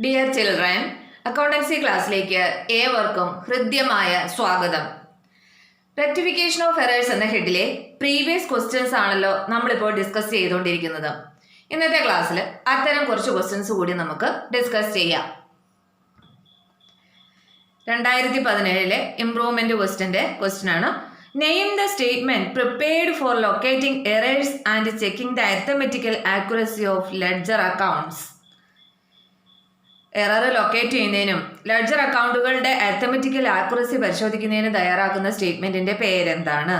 Dear children, accountancy ക്ലാസ്സിലേക്ക് ഏവർക്കും ഹൃദ്യമായ സ്വാഗതം. റെക്ടിഫിക്കേഷൻ ഓഫ് എറേഴ്സ് എന്ന ഹെഡിലെ പ്രീവിയസ് ക്വസ്റ്റ്യൻസ് ആണല്ലോ നമ്മളിപ്പോൾ ഡിസ്കസ് ചെയ്തുകൊണ്ടിരിക്കുന്നത്. ഇന്നത്തെ ക്ലാസ്സിൽ അത്തരം കുറച്ച് ക്വസ്റ്റ്യൻസ് കൂടി നമുക്ക് ഡിസ്കസ് ചെയ്യാം. 2017 ഇംപ്രൂവ്മെന്റ് ക്വസ്റ്റ്യൻ ആണ്. Name the statement prepared for locating errors and checking the arithmetical accuracy of ledger accounts. Error locate ചെയ്യുന്നതിനും ലെഡ്ജർ അക്കൗണ്ടുകളുടെ അരിത്തമെറ്റിക്കൽ ആക്യുറസി പരിശോധിക്കുന്നതിന് തയ്യാറാക്കുന്ന സ്റ്റേറ്റ്മെന്റിന്റെ പേരെന്താണ്?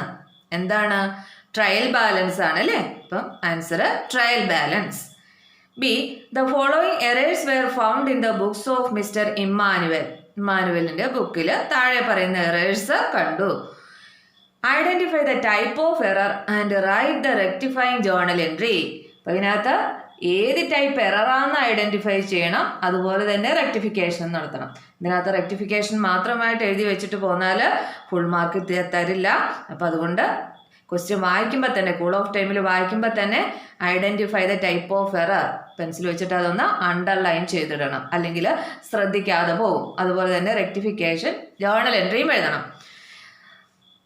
ട്രയൽ ബാലൻസ് ആണ് അല്ലേ? അപ്പം answer trial balance. B, the following errors were found in the books of mister ഇമ്മാനുവലിന്റെ ബുക്കിൽ താഴെ പറയുന്ന എറേഴ്സ് കണ്ടു. Identify the type of error and write the rectifying journal entry. അപ്പം ഇതിനകത്ത് ഏത് ടൈപ്പ് എററാന്ന് ഐഡന്റിഫൈ ചെയ്യണം, അതുപോലെ തന്നെ റെക്ടിഫിക്കേഷൻ നടത്തണം. ഇതിനകത്ത് റെക്ടിഫിക്കേഷൻ മാത്രമായിട്ട് എഴുതി വെച്ചിട്ട് പോന്നാൽ ഫുൾ മാർക്ക് തരില്ല. അപ്പം അതുകൊണ്ട് ക്വസ്റ്റ്യൻ വായിക്കുമ്പോൾ തന്നെ, കൂൾ ഓഫ് ടൈമിൽ വായിക്കുമ്പോൾ തന്നെ identify the type of error pencil വെച്ചിട്ട് അതൊന്ന് അണ്ടർലൈൻ ചെയ്തിടണം, അല്ലെങ്കിൽ ശ്രദ്ധിക്കാതെ പോകും. അതുപോലെ തന്നെ റെക്ടിഫിക്കേഷൻ ജേർണൽ എൻട്രിയും എഴുതണം.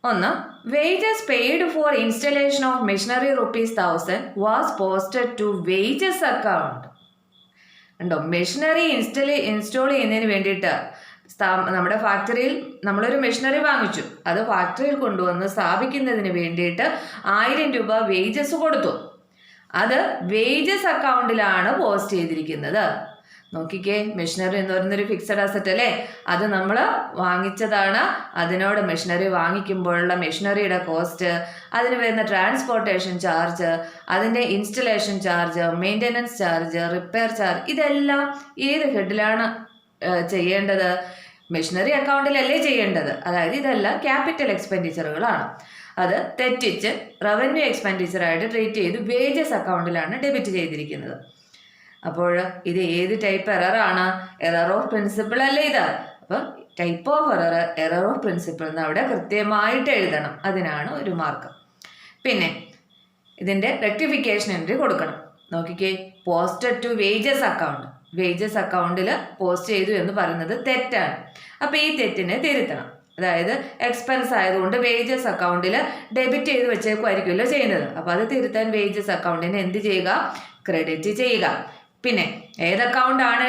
ഒന്ന്, wages paid for installation of machinery ₹1000 was posted to wages account. ഉണ്ടോ? മെഷീനറി ഇൻസ്റ്റോൾ ചെയ്യുന്നതിന് വേണ്ടിയിട്ട് നമ്മുടെ ഫാക്ടറിയിൽ നമ്മളൊരു മെഷീനറി വാങ്ങിച്ചു, അത് ഫാക്ടറിയിൽ കൊണ്ടുവന്ന് സ്ഥാപിക്കുന്നതിന് വേണ്ടിയിട്ട് 1000 രൂപ വേജസ് കൊടുത്തു. അത് വേജസ് അക്കൗണ്ടിലാണ് പോസ്റ്റ് ചെയ്തിരിക്കുന്നത്. നോക്കിക്കേ, മെഷീനറി എന്ന് പറയുന്നൊരു ഫിക്സഡ് അസറ്റ് അല്ലേ? അത് നമ്മൾ വാങ്ങിച്ചതാണ്. അതിനോട് മെഷീനറി വാങ്ങിക്കുമ്പോഴുള്ള മെഷീനറിയുടെ കോസ്റ്റ്, അതിന് വരുന്ന ട്രാൻസ്പോർട്ടേഷൻ ചാർജ്, അതിൻ്റെ installation charge, maintenance charge, repair charge, ഇതെല്ലാം ഏത് ഹെഡിലാണ് ചെയ്യേണ്ടത്? മെഷീനറി അക്കൗണ്ടിലല്ലേ ചെയ്യേണ്ടത്. അതായത് ഇതെല്ലാം ക്യാപിറ്റൽ എക്സ്പെൻഡിച്ചറുകളാണ്. അത് തെറ്റിച്ച് റവന്യൂ എക്സ്പെൻഡിച്ചറായിട്ട് ട്രീറ്റ് ചെയ്ത് വേജസ് അക്കൗണ്ടിലാണ് ഡെബിറ്റ് ചെയ്തിരിക്കുന്നത്. അപ്പോൾ ഇത് ഏത് ടൈപ്പ് എററാണ്? എറർ ഓഫ് പ്രിൻസിപ്പിൾ അല്ലേ ഇത്? അപ്പം type of error of principle എന്ന് അവിടെ കൃത്യമായിട്ട് എഴുതണം. അതിനാണ് ഒരു മാർക്ക്. പിന്നെ ഇതിൻ്റെ റെക്ടിഫിക്കേഷൻ എൻട്രി കൊടുക്കണം. നോക്കിക്കേ, posted to wages account, wages അക്കൗണ്ടിൽ പോസ്റ്റ് ചെയ്തു എന്ന് പറയുന്നത് തെറ്റാണ്. അപ്പോൾ ഈ തെറ്റിനെ തിരുത്തണം. അതായത് എക്സ്പെൻസ് ആയതുകൊണ്ട് വേജസ് അക്കൗണ്ടിൽ ഡെബിറ്റ് ചെയ്ത് വെച്ചേക്കുമായിരിക്കുമല്ലോ ചെയ്യുന്നത്. അപ്പോൾ അത് തിരുത്താൻ വേജസ് അക്കൗണ്ടിന് എന്ത് ചെയ്യുക? ക്രെഡിറ്റ് ചെയ്യുക. പിന്നെ ഏത് അക്കൗണ്ടാണ്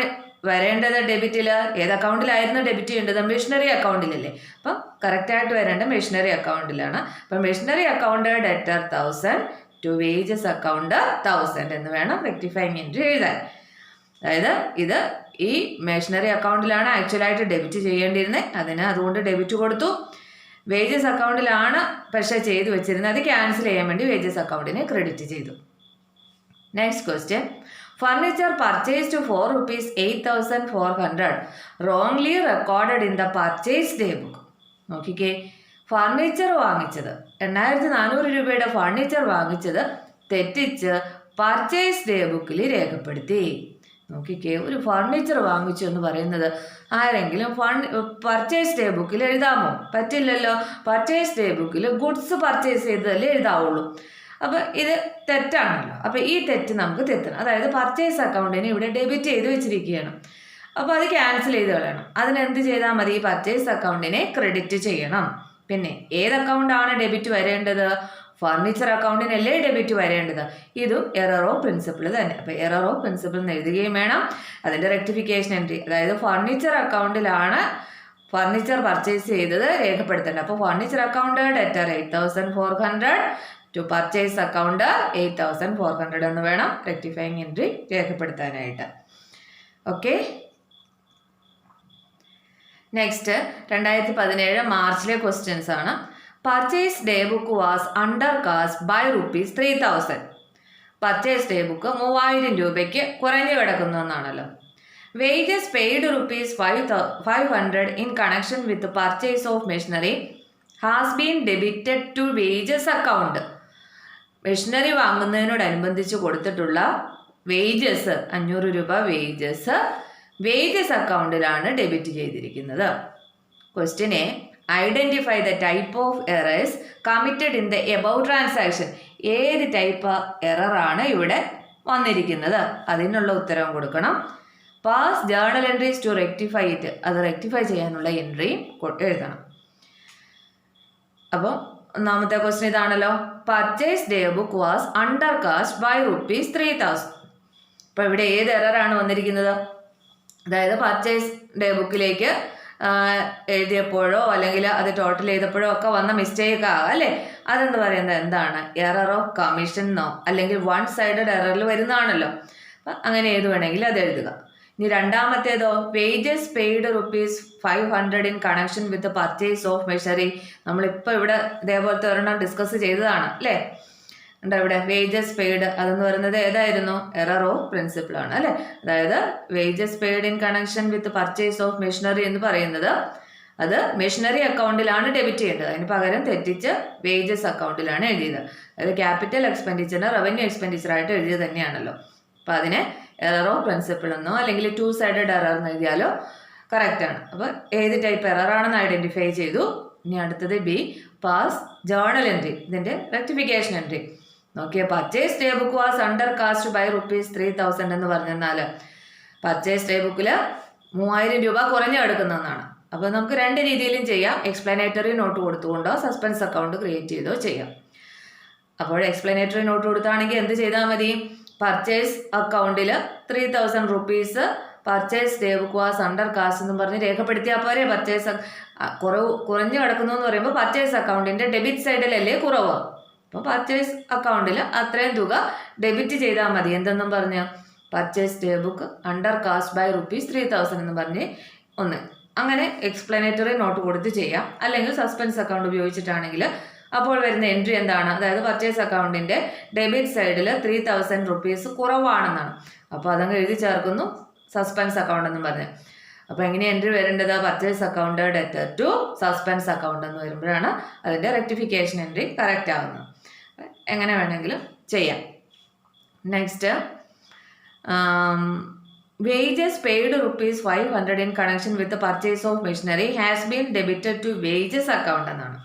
വരേണ്ടത് ഡെബിറ്റിൽ? ഏത് അക്കൗണ്ടിലായിരുന്നു ഡെബിറ്റ് ചെയ്യേണ്ടത്? മെഷീനറി അക്കൗണ്ടിലല്ലേ? അപ്പം കറക്റ്റായിട്ട് വരേണ്ട മെഷീനറി അക്കൗണ്ടിലാണ്. അപ്പം machinery account debtor 1000 to wages account 1000 എന്ന് വേണം റെക്ടിഫൈങ് എൻട്രി എഴുതാൻ. അതായത് ഇത് ഈ മെഷീനറി അക്കൗണ്ടിലാണ് ആക്ച്വലായിട്ട് ഡെബിറ്റ് ചെയ്യേണ്ടിയിരുന്നത്, അതുകൊണ്ട് ഡെബിറ്റ് കൊടുത്തു. വേജസ് അക്കൗണ്ടിലാണ് പക്ഷേ ചെയ്തു വെച്ചിരുന്നത്, അത് ക്യാൻസൽ ചെയ്യാൻ വേണ്ടി വേജസ് അക്കൗണ്ടിനെ ക്രെഡിറ്റ് ചെയ്തു. Next question, furniture purchased for ₹8,400 wrongly recorded in the purchase day book. നോക്കിക്കേ, ഫർണിച്ചർ വാങ്ങിച്ചത് 8400 രൂപയുടെ ഫർണിച്ചർ വാങ്ങിച്ചത് തെറ്റിച്ച് പർച്ചേസ് ഡേ ബുക്കിൽ രേഖപ്പെടുത്തി. നോക്കിക്കേ, ഒരു ഫർണിച്ചർ വാങ്ങിച്ചു എന്ന് പറയുന്നത് ആരെങ്കിലും പർച്ചേസ് ഡേ ബുക്കിൽ എഴുതാമോ? പറ്റില്ലല്ലോ. പർച്ചേസ് ഡേ ബുക്കിൽ ഗുഡ്സ് പർച്ചേസ് ചെയ്തതല്ലേ എഴുതാവുള്ളൂ. അപ്പോൾ ഇത് തെറ്റാണല്ലോ. അപ്പോൾ ഈ തെറ്റ് നമുക്ക് തിരുത്തണം. അതായത് പർച്ചേസ് അക്കൗണ്ടിനെ ഇവിടെ ഡെബിറ്റ് ചെയ്ത് വെച്ചിരിക്കുകയാണ്. അപ്പോൾ അത് ക്യാൻസൽ ചെയ്ത് കളയണം. അതിനെന്ത് ചെയ്താൽ മതി? ഈ പർച്ചേസ് അക്കൗണ്ടിനെ ക്രെഡിറ്റ് ചെയ്യണം. പിന്നെ ഏത് അക്കൗണ്ടാണ് ഡെബിറ്റ് വരേണ്ടത്? ഫർണിച്ചർ അക്കൗണ്ടിനല്ലേ ഡെബിറ്റ് വരേണ്ടത്. ഇതും എറർ ഓഫ് പ്രിൻസിപ്പിൾ തന്നെ. അപ്പോൾ എറർ ഓഫ് പ്രിൻസിപ്പിൾ എന്ന് എഴുതുകയും വേണം. അതിൻ്റെ റെക്ടിഫിക്കേഷൻ എൻട്രി, അതായത് ഫർണിച്ചർ അക്കൗണ്ടിലാണ് ഫർണിച്ചർ പർച്ചേസ് ചെയ്തത് രേഖപ്പെടുത്തേണ്ടത്. അപ്പോൾ furniture account debtor 8400 to purchase account 8400 എന്ന് വേണം റെക്ടിഫൈങ് എൻട്രി രേഖപ്പെടുത്താനായിട്ട്. ഓക്കെ, നെക്സ്റ്റ് 2017 മാർച്ചിലെ ക്വസ്റ്റ്യൻസ് ആണ്. Purchase day book was under cast by ₹3000. Purchase day book 3000 രൂപയ്ക്ക് കുറഞ്ഞു കിടക്കുന്നു എന്നാണല്ലോ. Wages paid ₹500 in connection with purchase of machinery has been debited to wages account. Machinery വാങ്ങുന്നതിനോടനുബന്ധിച്ച് കൊടുത്തിട്ടുള്ള വേജസ് 500 രൂപ വേജസ് അക്കൗണ്ടിലാണ് ഡെബിറ്റ് ചെയ്തിരിക്കുന്നത്. ക്വസ്റ്റ്യനെ identify the type of errors committed in the above transaction. ഏത് ടൈപ്പ് എററാണ് ഇവിടെ വന്നിരിക്കുന്നത്? അതിനുള്ള ഉത്തരം കൊടുക്കണം. Pass journal entries to rectify it. അത് റെക്ടിഫൈ ചെയ്യാനുള്ള എൻട്രിയും എഴുതണം. അപ്പോൾ ഒന്നാമത്തെ ക്വസ്റ്റ്യൻ ഇതാണല്ലോ. Purchase day book was under cast by ₹3,000. അപ്പോൾ ഇവിടെ ഏത് എററാണ് വന്നിരിക്കുന്നത്? അതായത് പർച്ചേസ് ഡേ ബുക്കിലേക്ക് എഴുതിയപ്പോഴോ അല്ലെങ്കിൽ അത് ടോട്ടൽ ചെയ്തപ്പോഴോ ഒക്കെ വന്ന മിസ്റ്റേക്ക് ആകാം അല്ലേ? അതെന്ന് പറയുന്നത് എന്താണ്? എറർ ഓഫ് കമ്മീഷൻ എന്നോ അല്ലെങ്കിൽ വൺ സൈഡഡ് എററിൽ വരുന്നതാണല്ലോ. അപ്പം അങ്ങനെ ഏത് വേണമെങ്കിലും അത് എഴുതുക. ഇനി രണ്ടാമത്തേതോ, wages paid ₹500 in connection with purchase of machinery. നമ്മളിപ്പോൾ ഇവിടെ ഇതേപോലത്തെ ഒരെണ്ണം ഡിസ്കസ് ചെയ്തതാണ് അല്ലേ? ഉണ്ടോ ഇവിടെ വേജസ് പെയ്ഡ്? അതെന്ന് പറയുന്നത് ഏതായിരുന്നു? എറർ ഓഫ് പ്രിൻസിപ്പിൾ ആണ് അല്ലേ? അതായത് wages paid in connection with purchase of machinery എന്ന് പറയുന്നത് അത് മെഷീനറി അക്കൗണ്ടിലാണ് ഡെബിറ്റ് ചെയ്യേണ്ടത്. അതിന് പകരം തെറ്റിച്ച് വേജസ് അക്കൗണ്ടിലാണ് എഴുതിയത്. അതായത് ക്യാപിറ്റൽ എക്സ്പെൻഡിച്ചറിന് റവന്യൂ എക്സ്പെൻഡിച്ചർ ആയിട്ട് എഴുതിയത് തന്നെയാണല്ലോ. അപ്പം അതിനെ എറർ ഓഫ് പ്രിൻസിപ്പിൾ എന്നോ അല്ലെങ്കിൽ 2 സൈഡഡ് എറർ എന്ന് എഴുതിയാലോ കറക്റ്റാണ്. അപ്പോൾ ഏത് ടൈപ്പ് എററാണെന്ന് ഐഡൻറ്റിഫൈ ചെയ്തു. ഇനി അടുത്തത് ബി, പാസ് ജേർണൽ എൻട്രി. ഇതിൻ്റെ റെക്ടിഫിക്കേഷൻ എൻട്രി നോക്കിയ purchase day book was under cast by ₹3,000 എന്ന് പറഞ്ഞാൽ പർച്ചേസ് ഡേ ബുക്കിൽ 3000 രൂപ കുറഞ്ഞു എടുക്കുന്നതെന്നാണ്. അപ്പോൾ നമുക്ക് രണ്ട് രീതിയിലും ചെയ്യാം. എക്സ്പ്ലനേറ്ററി നോട്ട് കൊടുത്തുകൊണ്ടോ സസ്പെൻസ് അക്കൗണ്ട് ക്രിയേറ്റ് ചെയ്തോ ചെയ്യാം. അപ്പോൾ എക്സ്പ്ലനേറ്ററി നോട്ട് കൊടുത്താണെങ്കിൽ എന്ത് ചെയ്താൽ മതി? പർച്ചേസ് അക്കൗണ്ടിൽ ₹3,000 purchase day book was under cast എന്ന് പറഞ്ഞ് രേഖപ്പെടുത്തിയാൽ പോരെ. പർച്ചേസ് കുറഞ്ഞു കിടക്കുന്നു എന്ന് പറയുമ്പോൾ പർച്ചേസ് അക്കൗണ്ടിൻ്റെ ഡെബിറ്റ് സൈഡിലല്ലേ കുറവ്. അപ്പോൾ പർച്ചേസ് അക്കൗണ്ടിൽ അത്രയും തുക ഡെബിറ്റ് ചെയ്താൽ മതി. എന്തെന്നും പറഞ്ഞ് purchase day book under cast by ₹3,000 എന്ന് പറഞ്ഞ് ഒന്ന് അങ്ങനെ എക്സ്പ്ലനേറ്ററി നോട്ട് കൊടുത്ത് ചെയ്യാം. അല്ലെങ്കിൽ സസ്പെൻസ് അക്കൗണ്ട് ഉപയോഗിച്ചിട്ടാണെങ്കിൽ അപ്പോൾ വരുന്ന എൻട്രി എന്താണ്? അതായത് പർച്ചേസ് അക്കൗണ്ടിൻ്റെ ഡെബിറ്റ് സൈഡിൽ ₹3,000 കുറവാണെന്നാണ്. അപ്പോൾ അതങ്ങ് എഴുതി ചേർക്കുന്നു സസ്പെൻസ് അക്കൗണ്ട് എന്ന് പറഞ്ഞ്. അപ്പോൾ എങ്ങനെ എൻട്രി വരേണ്ടത്? Purchase account debtor to suspense account എന്ന് വരുമ്പോഴാണ് അതിൻ്റെ റെക്ടിഫിക്കേഷൻ എൻട്രി കറക്റ്റ് ആകുന്നത്. എങ്ങനെ വേണമെങ്കിലും ചെയ്യാം. Next, wages paid ₹500 in connection with purchase of machinery has been debited to wages account എന്നാണ്.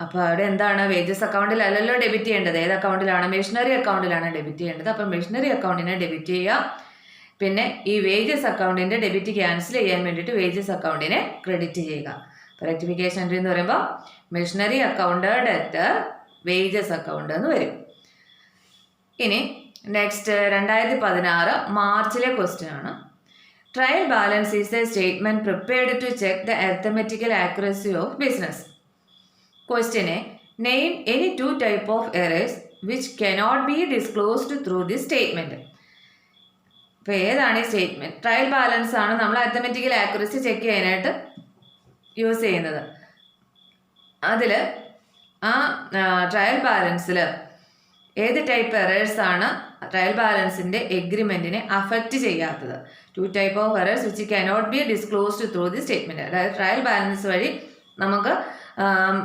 അപ്പോൾ അവിടെ എന്താണ്? വേജസ് അക്കൗണ്ടിലല്ലല്ലോ ഡെബിറ്റ് ചെയ്യേണ്ടത്. ഏത് അക്കൗണ്ടിലാണ്? മെഷീനറി അക്കൗണ്ടിലാണ് ഡെബിറ്റ് ചെയ്യേണ്ടത്. അപ്പം മെഷീനറി അക്കൗണ്ടിനെ ഡെബിറ്റ് ചെയ്യുക. പിന്നെ ഈ വേജസ് അക്കൗണ്ടിൻ്റെ ഡെബിറ്റ് ക്യാൻസൽ ചെയ്യാൻ വേണ്ടിയിട്ട് വേജസ് അക്കൗണ്ടിനെ ക്രെഡിറ്റ് ചെയ്യുക. അപ്പോൾ റെക്ടിഫിക്കേഷൻ എൻട്രി എന്ന് പറയുമ്പോൾ machinery account debtor wages account എന്ന് വരും. ഇനി നെക്സ്റ്റ് 2016 മാർച്ചിലെ ക്വസ്റ്റ്യൻ ആണ്. Trial balance is a statement prepared to check the arithmetical accuracy of business. ക്വസ്റ്റ്യനെ name any 2 type of errors which cannot be disclosed through this statement. ഇപ്പോൾ ഏതാണ് ഈ statement? Trial balance ആണ് നമ്മൾ അരിത്തമെറ്റിക്കൽ ആക്യുറസി ചെക്ക് ചെയ്യാനായിട്ട് use ചെയ്യുന്നത്. അതിൽ ആ ട്രയൽ ബാലൻസിൽ ഏത് ടൈപ്പ് എറേഴ്സാണ് ട്രയൽ ബാലൻസിൻ്റെ എഗ്രിമെൻറ്റിനെ അഫക്റ്റ് ചെയ്യാത്തത്? 2 type of errors which cannot be disclosed through the statement. അതായത് ട്രയൽ ബാലൻസ് വഴി നമുക്ക്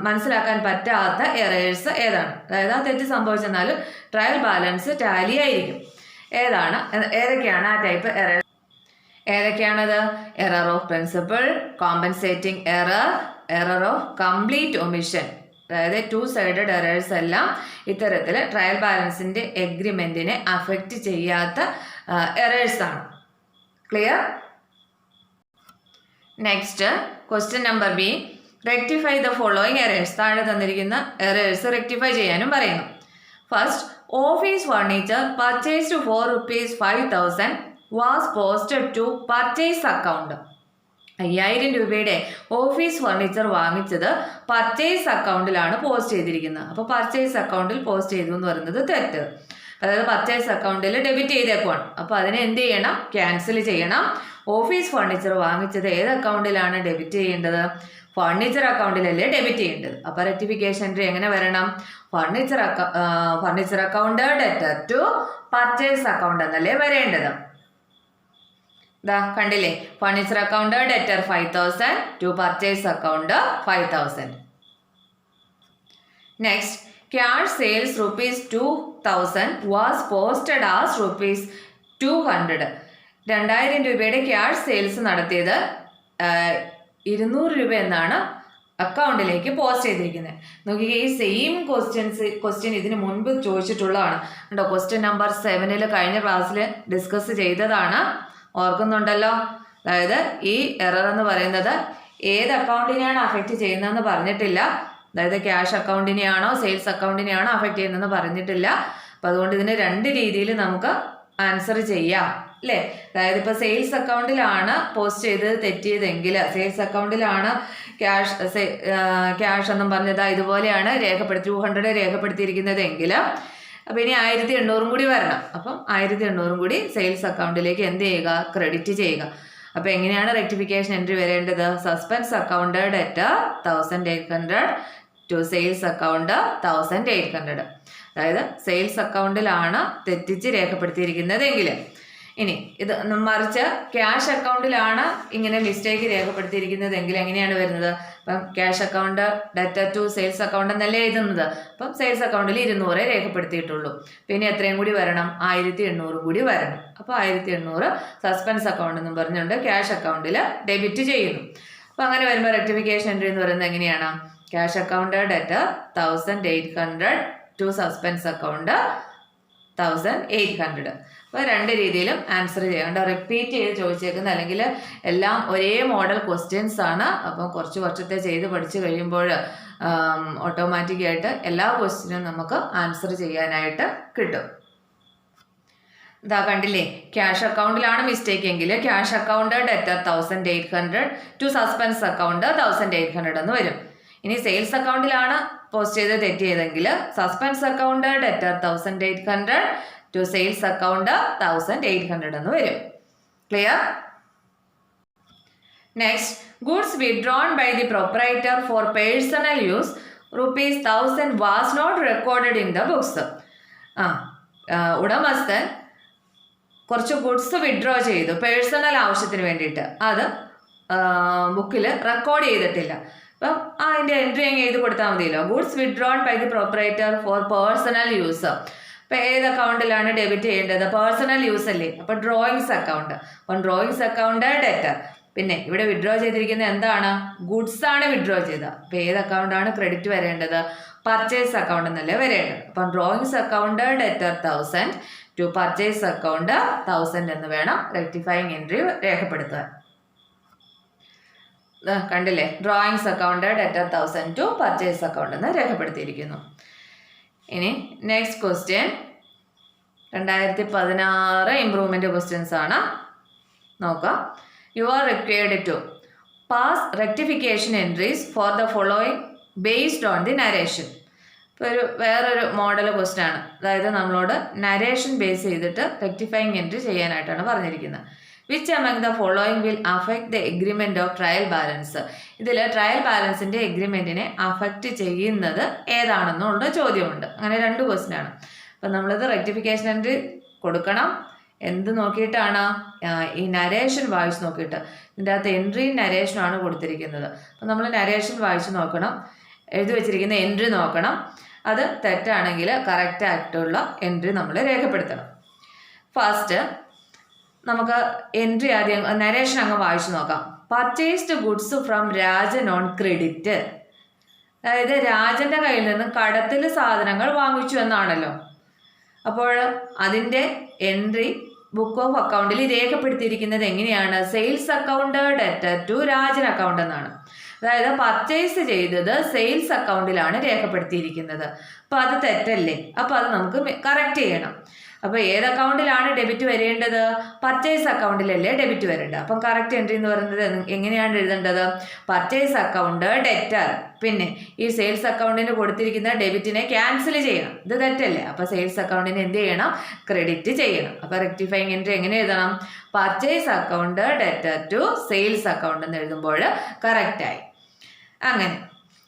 മനസ്സിലാക്കാൻ പറ്റാത്ത എറേഴ്സ് ഏതാണ്? അതായത് ആ തെറ്റ് സംഭവിച്ചെന്നാൽ ട്രയൽ ബാലൻസ് ടാലി ആയിരിക്കും. ഏതൊക്കെയാണ് ആ ടൈപ്പ് എറർ? ഏതൊക്കെയാണത്? Error of principle, compensating error, error of complete omission. അതായത് 2 സൈഡഡ് എറേഴ്സ് എല്ലാം ഇത്തരത്തിൽ ട്രയൽ ബാലൻസിൻ്റെ എഗ്രിമെൻറ്റിനെ അഫക്റ്റ് ചെയ്യാത്ത എറേഴ്സാണ്. Clear? Next question number B, rectify the following errors. താഴെ തന്നിരിക്കുന്ന എറേഴ്സ് റെക്ടിഫൈ ചെയ്യാനും പറയുന്നു. First, office furniture purchased for ₹5,000 was posted to purchase account. 5000 രൂപയുടെ ഓഫീസ് ഫർണിച്ചർ വാങ്ങിച്ചത് പർച്ചേസ് അക്കൗണ്ടിലാണ് പോസ്റ്റ് ചെയ്തിരിക്കുന്നത്. അപ്പോൾ പർച്ചേസ് അക്കൗണ്ടിൽ പോസ്റ്റ് ചെയ്തു എന്ന് പറയുന്നത് തെറ്റ്. അതായത് പർച്ചേസ് അക്കൗണ്ടിൽ ഡെബിറ്റ് ചെയ്തേക്കുവാണ്. അപ്പോൾ അതിനെ എന്ത് ചെയ്യണം? ക്യാൻസൽ ചെയ്യണം. ഓഫീസ് ഫർണിച്ചർ വാങ്ങിച്ചത് ഏത് അക്കൗണ്ടിലാണ് ഡെബിറ്റ് ചെയ്യേണ്ടത്? ഫർണിച്ചർ അക്കൗണ്ടിലല്ലേ ഡെബിറ്റ് ചെയ്യേണ്ടത്. അപ്പോൾ റെക്ടിഫിക്കേഷൻ എൻട്രി എങ്ങനെ വരണം? Furniture account debtor to purchase account എന്നല്ലേ വരേണ്ടത്. ഇതാ കണ്ടില്ലേ? Furniture account debtor 5,000 to purchase account 5,000. Next, cash sales ₹2,000 was posted as ₹200. 2000 രൂപയുടെ ക്യാഷ് സെയിൽസ് നടത്തിയത് 200 രൂപ എന്നാണ് അക്കൗണ്ടിലേക്ക് പോസ്റ്റ് ചെയ്തിരിക്കുന്നത്. നോക്കിക്കേ, ഈ സെയിം ക്വസ്റ്റ്യൻ ഇതിന് മുൻപ് ചോദിച്ചിട്ടുള്ളതാണ് കേട്ടോ. ക്വസ്റ്റ്യൻ നമ്പർ 7 കഴിഞ്ഞ ക്ലാസ്സിൽ ഡിസ്കസ് ചെയ്തതാണ്. ഓർക്കുന്നുണ്ടല്ലോ? അതായത് ഈ എറർ എന്ന് പറയുന്നത് ഏത് അക്കൗണ്ടിനെയാണ് അഫക്റ്റ് ചെയ്യുന്നതെന്ന് പറഞ്ഞിട്ടില്ല. അതായത് ക്യാഷ് അക്കൗണ്ടിനെയാണോ സെയിൽസ് അക്കൗണ്ടിനെയാണോ അഫക്റ്റ് ചെയ്യുന്നതെന്ന് പറഞ്ഞിട്ടില്ല. അപ്പം അതുകൊണ്ട് ഇതിന് രണ്ട് രീതിയിൽ നമുക്ക് ആൻസർ ചെയ്യാം അല്ലേ? അതായത് ഇപ്പോൾ സെയിൽസ് അക്കൗണ്ടിലാണ് പോസ്റ്റ് ചെയ്തത് തെറ്റിയതെങ്കിൽ, സെയിൽസ് അക്കൗണ്ടിലാണ് ക്യാഷ് എന്നും പറഞ്ഞത് ഇതുപോലെയാണ് 200 രേഖപ്പെടുത്തിയിരിക്കുന്നതെങ്കിൽ അപ്പം ഇനി 1800 കൂടി വരണം. അപ്പം 1800 കൂടി സെയിൽസ് അക്കൗണ്ടിലേക്ക് എന്ത് ചെയ്യുക? ക്രെഡിറ്റ് ചെയ്യുക. അപ്പം എങ്ങനെയാണ് റെക്ടിഫിക്കേഷൻ എൻട്രി വരേണ്ടത്? Suspense account debtor 1800 to sales account 1800. അതായത് സെയിൽസ് അക്കൗണ്ടിലാണ് തെറ്റിച്ച് രേഖപ്പെടുത്തിയിരിക്കുന്നതെങ്കിൽ, ഇനി ഇത് മറിച്ച് ക്യാഷ് അക്കൗണ്ടിലാണ് ഇങ്ങനെ മിസ്റ്റേക്ക് രേഖപ്പെടുത്തിയിരിക്കുന്നതെങ്കിൽ എങ്ങനെയാണ് വരുന്നത്? അപ്പം cash account debtor to sales account എന്നല്ലേ എഴുതുന്നത്. അപ്പം സെയിൽസ് അക്കൗണ്ടിൽ 200 രേഖപ്പെടുത്തിയിട്ടുള്ളൂ. പിന്നെ എത്രയും കൂടി വരണം? 1800 കൂടി വരണം. അപ്പോൾ 1800 സസ്പെൻസ് അക്കൗണ്ട് എന്നും പറഞ്ഞുകൊണ്ട് ക്യാഷ് അക്കൗണ്ടിൽ ഡെബിറ്റ് ചെയ്യുന്നു. അപ്പം അങ്ങനെ വരുമ്പോൾ റെക്ടിഫിക്കേഷൻ എൻട്രി എന്ന് പറയുന്നത് എങ്ങനെയാണ്? Cash account debtor 1800 to suspense account 1800. അപ്പോൾ രണ്ട് രീതിയിലും ആൻസർ ചെയ്യേണ്ട. റിപ്പീറ്റ് ചെയ്ത് ചോദിച്ചേക്കുന്ന അല്ലെങ്കിൽ എല്ലാം ഒരേ മോഡൽ ക്വസ്റ്റ്യൻസ് ആണ്. അപ്പം കുറച്ച് വർഷത്തെ ചെയ്ത് പഠിച്ചു കഴിയുമ്പോൾ ഓട്ടോമാറ്റിക്കായിട്ട് എല്ലാ ക്വസ്റ്റ്യനും നമുക്ക് ആൻസർ ചെയ്യാനായിട്ട് കിട്ടും. ഇതാ കണ്ടില്ലേ, ക്യാഷ് അക്കൗണ്ടിലാണ് മിസ്റ്റേക്ക് എങ്കിൽ cash account debtor 1800 to suspense account 1800 എന്ന് വരും. ഇനി സെയിൽസ് അക്കൗണ്ടിലാണ് പോസ്റ്റ് ചെയ്ത് തെറ്റിയതെങ്കിൽ suspense account debtor 1800 to sales account 1800 എന്ന് വരും. Clear? Next, goods withdrawn by the proprietor for personal use ₹1000 was not recorded in the books. ഉടമസ്ഥൻ കുറച്ച് ഗുഡ്സ് വിഡ്രോ ചെയ്തു പേഴ്സണൽ ആവശ്യത്തിന് വേണ്ടിയിട്ട്. അത് ബുക്കിൽ റെക്കോർഡ് ചെയ്തിട്ടില്ല. അപ്പം അതിൻ്റെ എൻട്രി അങ്ങ് എഴുതി കൊടുത്താൽ മതിയല്ലോ. Goods withdrawn by the proprietor for personal use. അപ്പം ഏത് അക്കൗണ്ടിലാണ് ഡെബിറ്റ് ചെയ്യേണ്ടത്? പേഴ്സണൽ യൂസ് അല്ലേ? അപ്പം ഡ്രോയിങ്സ് അക്കൗണ്ട്. അപ്പം ഡ്രോയിങ്സ് അക്കൗണ്ട് ഡെറ്റർ. പിന്നെ ഇവിടെ വിഡ്രോ ചെയ്തിരിക്കുന്നത് എന്താണ്? ഗുഡ്സ് ആണ് വിഡ്രോ ചെയ്തത്. അപ്പം ഏത് അക്കൗണ്ടാണ് ക്രെഡിറ്റ് വരേണ്ടത്? പർച്ചേസ് അക്കൗണ്ട് എന്നല്ലേ വരേണ്ടത്. അപ്പം drawings account debtor 1000 to purchase account 1000 എന്ന് വേണം റെക്ടിഫൈങ് എൻട്രി രേഖപ്പെടുത്താൻ. കണ്ടില്ലേ, drawings account debtor 1000 to purchase account എന്ന് രേഖപ്പെടുത്തിയിരിക്കുന്നു. ഇനി നെക്സ്റ്റ് ക്വസ്റ്റ്യൻ 2016 ഇംപ്രൂവ്മെൻറ്റ് ക്വസ്റ്റ്യൻസ് ആണ്. നോക്കാം. You are required to pass rectification entries for the following based on the narration. ഇപ്പോൾ വേറൊരു മോഡൽ ക്വസ്റ്റ്യൻ ആണ്. അതായത് നമ്മളോട് നരേഷൻ ബേസ് ചെയ്തിട്ട് റെക്ടിഫൈങ് എൻട്രി ചെയ്യാനായിട്ടാണ് പറഞ്ഞിരിക്കുന്നത്. Which among the following will affect the agreement of trial balance? ഇതിൽ trial ബാലൻസിൻ്റെ എഗ്രിമെൻറ്റിനെ അഫക്റ്റ് ചെയ്യുന്നത് ഏതാണെന്നുള്ള ചോദ്യമുണ്ട്. അങ്ങനെ രണ്ട് ക്വസ്റ്റ്യൻ ആണ്. അപ്പം നമ്മളിത് റെക്ടിഫിക്കേഷൻ എൻട്രി കൊടുക്കണം. എന്ത് നോക്കിയിട്ടാണ്? ഈ നരേഷൻ വായിച്ച് നോക്കിയിട്ട്. ഇതിൻ്റെ അകത്ത് എൻട്രി നരേഷനാണ് കൊടുത്തിരിക്കുന്നത്. അപ്പം നമ്മൾ നരേഷൻ വായിച്ച് നോക്കണം, എഴുതി വെച്ചിരിക്കുന്ന എൻട്രി നോക്കണം. അത് തെറ്റാണെങ്കിൽ കറക്റ്റ് ആയിട്ടുള്ള എൻട്രി നമ്മൾ രേഖപ്പെടുത്തണം. ഫസ്റ്റ് നമുക്ക് എൻട്രി ആദ്യം നരേഷൻ അങ്ങ് വായിച്ചു നോക്കാം. Purchased goods from Rajan on credit. അതായത് രാജൻ്റെ കയ്യിൽ നിന്ന് കടത്തിൽ സാധനങ്ങൾ വാങ്ങിച്ചു എന്നാണല്ലോ. അപ്പോൾ അതിൻ്റെ എൻട്രി ബുക്ക് ഓഫ് അക്കൗണ്ടിൽ രേഖപ്പെടുത്തിയിരിക്കുന്നത് എങ്ങനെയാണ്? Sales account debtor to Rajan account എന്നാണ്. അതായത് പർച്ചേസ് ചെയ്തത് സെയിൽസ് അക്കൗണ്ടിലാണ് രേഖപ്പെടുത്തിയിരിക്കുന്നത്. അപ്പോൾ അത് തെറ്റല്ലേ? അപ്പോൾ അത് നമുക്ക് കറക്റ്റ് ചെയ്യണം. അപ്പോൾ ഏത് അക്കൗണ്ടിലാണ് ഡെബിറ്റ് വരേണ്ടത്? പർച്ചേസ് അക്കൗണ്ടിലല്ലേ ഡെബിറ്റ് വരേണ്ടത്. അപ്പം കറക്റ്റ് എൻട്രി എന്ന് പറയുന്നത് എങ്ങനെയാണ് എഴുതേണ്ടത്? Purchase account debtor. പിന്നെ ഈ സെയിൽസ് അക്കൗണ്ടിന് കൊടുത്തിരിക്കുന്ന ഡെബിറ്റിനെ ക്യാൻസൽ ചെയ്യണം. ഇത് തെറ്റല്ലേ? അപ്പോൾ സെയിൽസ് അക്കൗണ്ടിന് എന്ത് ചെയ്യണം? ക്രെഡിറ്റ് ചെയ്യണം. അപ്പോൾ റെക്ടിഫൈങ് എൻട്രി എങ്ങനെ എഴുതണം? Purchase account debtor to sales account എന്ന് എഴുതുമ്പോൾ കറക്റ്റായി. അങ്ങനെ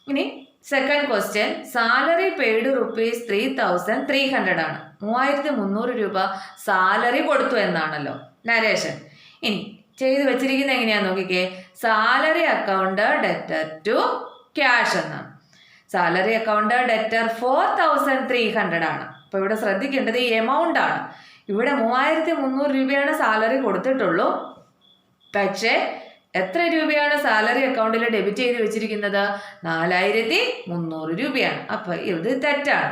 ഇനി സെക്കൻഡ് ക്വസ്റ്റ്യൻ, സാലറി പെയ്ഡ് ₹3,300 ആണ്. 3300 രൂപ സാലറി കൊടുത്തു എന്നാണല്ലോ നരേഷൻ. ഇനി ചെയ്ത് വെച്ചിരിക്കുന്നത് എങ്ങനെയാന്ന് നോക്കിക്കേ. Salary account debtor to cash എന്നാണ്. സാലറി അക്കൗണ്ട് ഡെറ്റർ 4300 ആണ്. അപ്പോൾ ഇവിടെ ശ്രദ്ധിക്കേണ്ടത് ഈ എമൗണ്ട് ആണ്. ഇവിടെ 3300 രൂപയാണ് സാലറി കൊടുത്തിട്ടുള്ളൂ. പക്ഷേ എത്ര രൂപയാണ് സാലറി അക്കൗണ്ടിൽ ഡെബിറ്റ് ചെയ്ത് വെച്ചിരിക്കുന്നത്? 4300 രൂപയാണ്. അപ്പോൾ ഇത് തെറ്റാണ്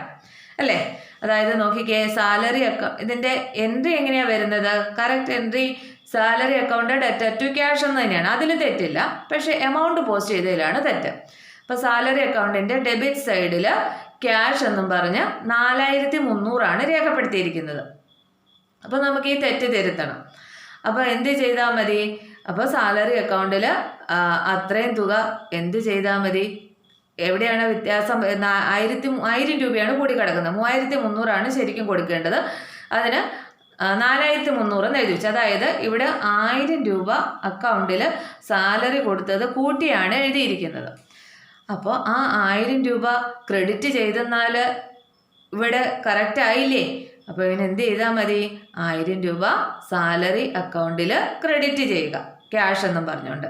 അല്ലേ? അതായത് നോക്കിക്കേ, സാലറി ഇതിൻ്റെ എൻട്രി എങ്ങനെയാണ് വരുന്നത്? Correct entry salary account debtor to cash എന്ന് തന്നെയാണ്, അതിൽ തെറ്റില്ല. പക്ഷേ എമൗണ്ട് പോസ്റ്റ് ചെയ്തതിലാണ് തെറ്റ്. അപ്പോൾ സാലറി അക്കൗണ്ടിൻ്റെ ഡെബിറ്റ് സൈഡിൽ ക്യാഷ് എന്നും പറഞ്ഞ് 4300 രേഖപ്പെടുത്തിയിരിക്കുന്നത്. അപ്പോൾ നമുക്ക് ഈ തെറ്റ് തിരുത്തണം. അപ്പോൾ എന്ത് ചെയ്താൽ മതി? അപ്പോൾ സാലറി അക്കൗണ്ടിൽ അത്രയും തുക എന്ത് ചെയ്താൽ മതി? എവിടെയാണ് വ്യത്യാസം? 1000 രൂപയാണ് കൂടി കിടക്കുന്നത്. 3300 ശരിക്കും കൊടുക്കേണ്ടത്. അതിന് 4300 എന്ന് എഴുതി വെച്ചു. അതായത് ഇവിടെ 1000 രൂപ അക്കൗണ്ടിൽ സാലറി കൊടുത്തത് കൂട്ടിയാണ് എഴുതിയിരിക്കുന്നത്. അപ്പോൾ ആ 1000 രൂപ ക്രെഡിറ്റ് ചെയ്തെന്നാൽ ഇവിടെ കറക്റ്റ് ആയില്ലേ? അപ്പോൾ ഇവന് എന്ത് ചെയ്താൽ മതി? 1000 രൂപ സാലറി അക്കൗണ്ടിൽ ക്രെഡിറ്റ് ചെയ്യുക, ക്യാഷ് എന്നും പറഞ്ഞുകൊണ്ട്.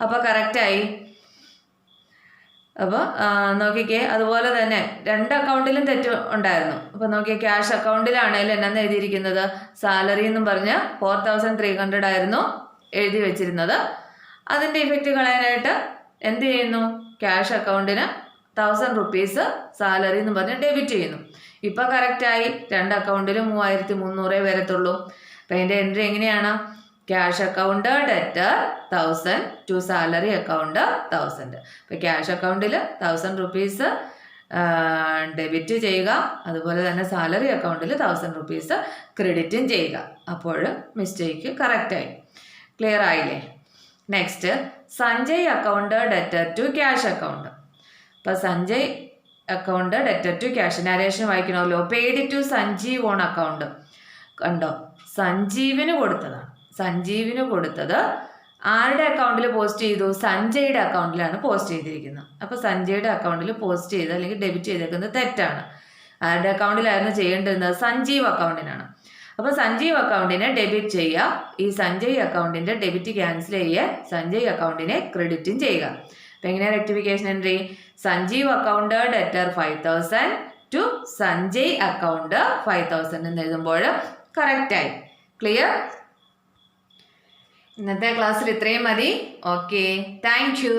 അപ്പോൾ കറക്റ്റായി. അപ്പോൾ നോക്കിക്കേ, അതുപോലെ തന്നെ 2 അക്കൗണ്ടിലും തെറ്റ് ഉണ്ടായിരുന്നു. അപ്പോൾ നോക്കിയേ, ക്യാഷ് അക്കൗണ്ടിലാണെങ്കിലും എന്നാന്ന് എഴുതിയിരിക്കുന്നത്? സാലറി എന്നും പറഞ്ഞ് 4300 ആയിരുന്നു എഴുതി വെച്ചിരുന്നത്. അതിൻ്റെ ഇഫക്റ്റ് കളയാനായിട്ട് എന്ത് ചെയ്യുന്നു? ക്യാഷ് അക്കൗണ്ടിന് 1000 റുപ്പീസ് സാലറി എന്ന് പറഞ്ഞ് ഡെബിറ്റ് ചെയ്യുന്നു. ഇപ്പോൾ കറക്റ്റായി. 2 അക്കൗണ്ടിലും 3300 വരത്തുള്ളൂ. അപ്പം അതിൻ്റെ എൻട്രി എങ്ങനെയാണ്? Cash account debtor 1000 to salary account 1000. ഇപ്പോൾ ക്യാഷ് അക്കൗണ്ടിൽ 1000 റുപ്പീസ് ഡെബിറ്റ് ചെയ്യുക, അതുപോലെ തന്നെ സാലറി അക്കൗണ്ടിൽ 1000 റുപ്പീസ് ക്രെഡിറ്റും ചെയ്യുക. അപ്പോൾ മിസ്റ്റേക്ക് കറക്റ്റായി. ക്ലിയർ ആയില്ലേ? Next, Sanjay account debtor to cash account. അപ്പോൾ Sanjay account debtor to cash, narration വായിക്കണമല്ലോ. Paid to Sanjeev on account. കണ്ടോ, സഞ്ജീവിന് കൊടുത്തതാണ്. സഞ്ജീവിന് കൊടുത്തത് ആരുടെ അക്കൗണ്ടിൽ പോസ്റ്റ് ചെയ്തു? സഞ്ജയുടെ അക്കൗണ്ടിലാണ് പോസ്റ്റ് ചെയ്തിരിക്കുന്നത്. അപ്പോൾ സഞ്ജയുടെ അക്കൗണ്ടിൽ പോസ്റ്റ് ചെയ്ത് അല്ലെങ്കിൽ ഡെബിറ്റ് ചെയ്തേക്കുന്നത് തെറ്റാണ്. ആരുടെ അക്കൗണ്ടിലായിരുന്നു ചെയ്യേണ്ടിരുന്നത്? സഞ്ജീവ് അക്കൗണ്ടിനാണ്. അപ്പോൾ സഞ്ജീവ് അക്കൗണ്ടിനെ ഡെബിറ്റ് ചെയ്യുക. ഈ സഞ്ജയ് അക്കൗണ്ടിൻ്റെ ഡെബിറ്റ് ക്യാൻസൽ ചെയ്യുക, സഞ്ജയ് അക്കൗണ്ടിനെ ക്രെഡിറ്റും ചെയ്യുക. അപ്പോൾ എങ്ങനെയാണ് rectification entry? Sanjeev account debtor 5000 to Sanjay account 5000 എന്ന് എഴുതുമ്പോൾ കറക്റ്റായി. ക്ലിയർ? ഇന്നത്തെ ക്ലാസ്സിൽ ഇത്രയും മതി. Okay, thank U.